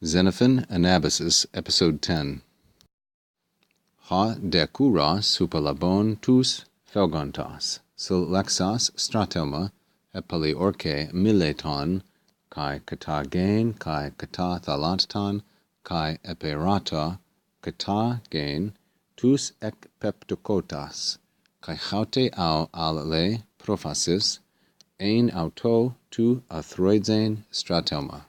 Xenophon Anabasis, Episode 10. Ha dekuros hupalabon tous felgontos, silexas stratelma, epaliorke mileton, kai kata gain, kai kata thalanton, kai eperata, kata gain, tous ek peptokotas, kai haute au ale prophasis, ein auto tu athroidzain stratelma.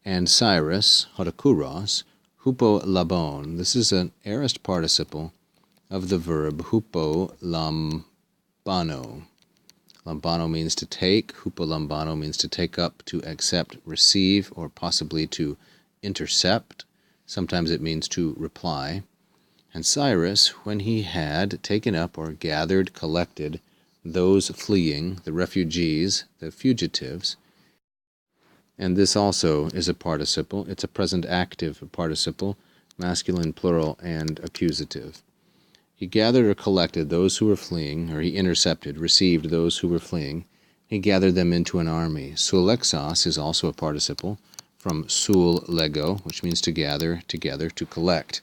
And Cyrus, hodakuros, hupolabon. This is an aorist participle of the verb hupolambano. Lambano means to take, hupolambano means to take up, to accept, receive, or possibly to intercept. Sometimes it means to reply. And Cyrus, when he had taken up or gathered, collected those fleeing, the refugees, the fugitives, and this also is a participle. It's a present active participle, masculine, plural, and accusative. He gathered or collected those who were fleeing, or he intercepted, received those who were fleeing. He gathered them into an army. Sulexos is also a participle from sul lego, which means to gather, together, to collect.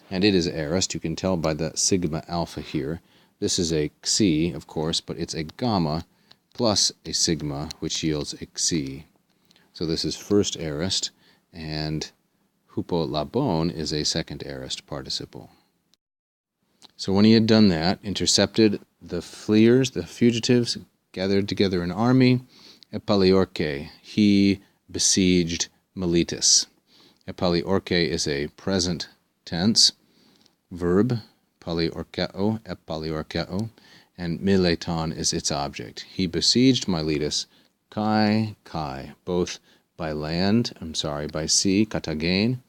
And it is aorist. You can tell by the sigma alpha here. This is a xi, of course, but it's a gamma plus a sigma, which yields a xi. So this is first aorist, and hupolabon is a second aorist participle. So when he had done that, intercepted the fleers, the fugitives, gathered together an army, epaliorke, he besieged Miletus. Epaliorke is a present tense verb, paliorkeo, epaliorkeo, and mileton is its object. He besieged Miletus, kai, both by sea, katagain,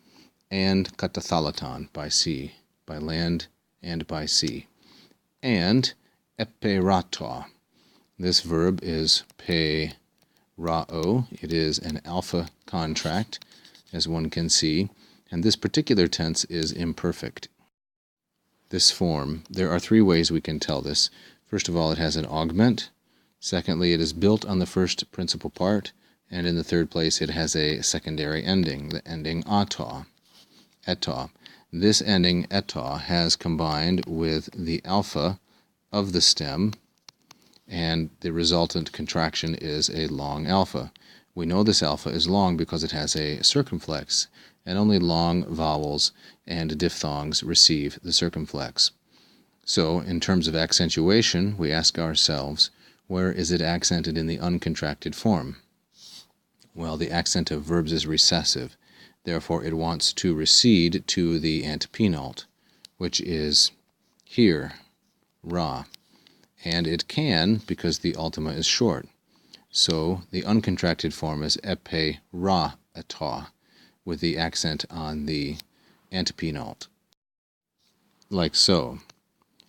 and katathalaton, by sea, by land and by sea. And eperato. This verb is pe rao. It is an alpha contract, as one can see, and this particular tense is imperfect. This form, there are three ways we can tell this. First of all, it has an augment. Secondly, it is built on the first principal part, and in the third place, it has a secondary ending, the ending ata, eta. This ending eta has combined with the alpha of the stem, and the resultant contraction is a long alpha. We know this alpha is long because it has a circumflex, and only long vowels and diphthongs receive the circumflex. So, in terms of accentuation, we ask ourselves, where is it accented in the uncontracted form? Well, the accent of verbs is recessive. Therefore, it wants to recede to the antepenult, which is here, ra. And it can, because the ultima is short. So, the uncontracted form is epe ra eta, with the accent on the antepenult. Like so.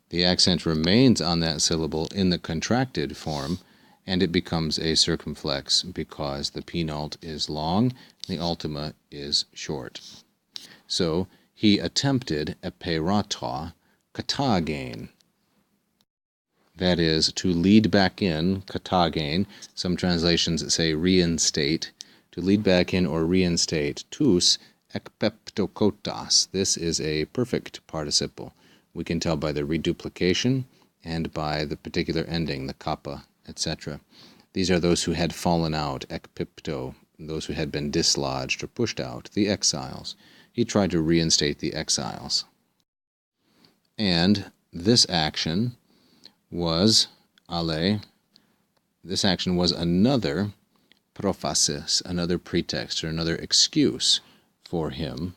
The accent remains on that syllable in the contracted form, and it becomes a circumflex because the penult is long, the ultima is short. So, he attempted eperata katagain. That is, to lead back in, katagain. Some translations say reinstate. To lead back in or reinstate, tous ekpeptokotas. This is a perfect participle. We can tell by the reduplication and by the particular ending, the kappa, etc. These are those who had fallen out, ekpipto, those who had been dislodged or pushed out, the exiles. He tried to reinstate the exiles. And this action was another prophasis, another pretext or another excuse for him,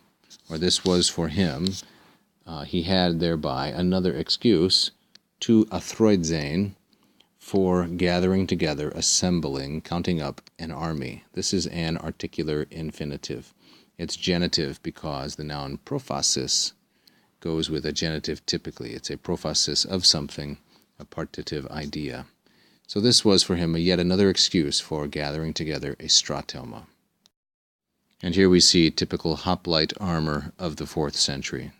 or this was for him. He had thereby another excuse to athroidzain, for gathering together, assembling, counting up an army. This is an articular infinitive. It's genitive because the noun prophasis goes with a genitive typically. It's a prophasis of something, a partitive idea. So this was for him yet another excuse for gathering together a stratelma. And here we see typical hoplite armor of the 4th century.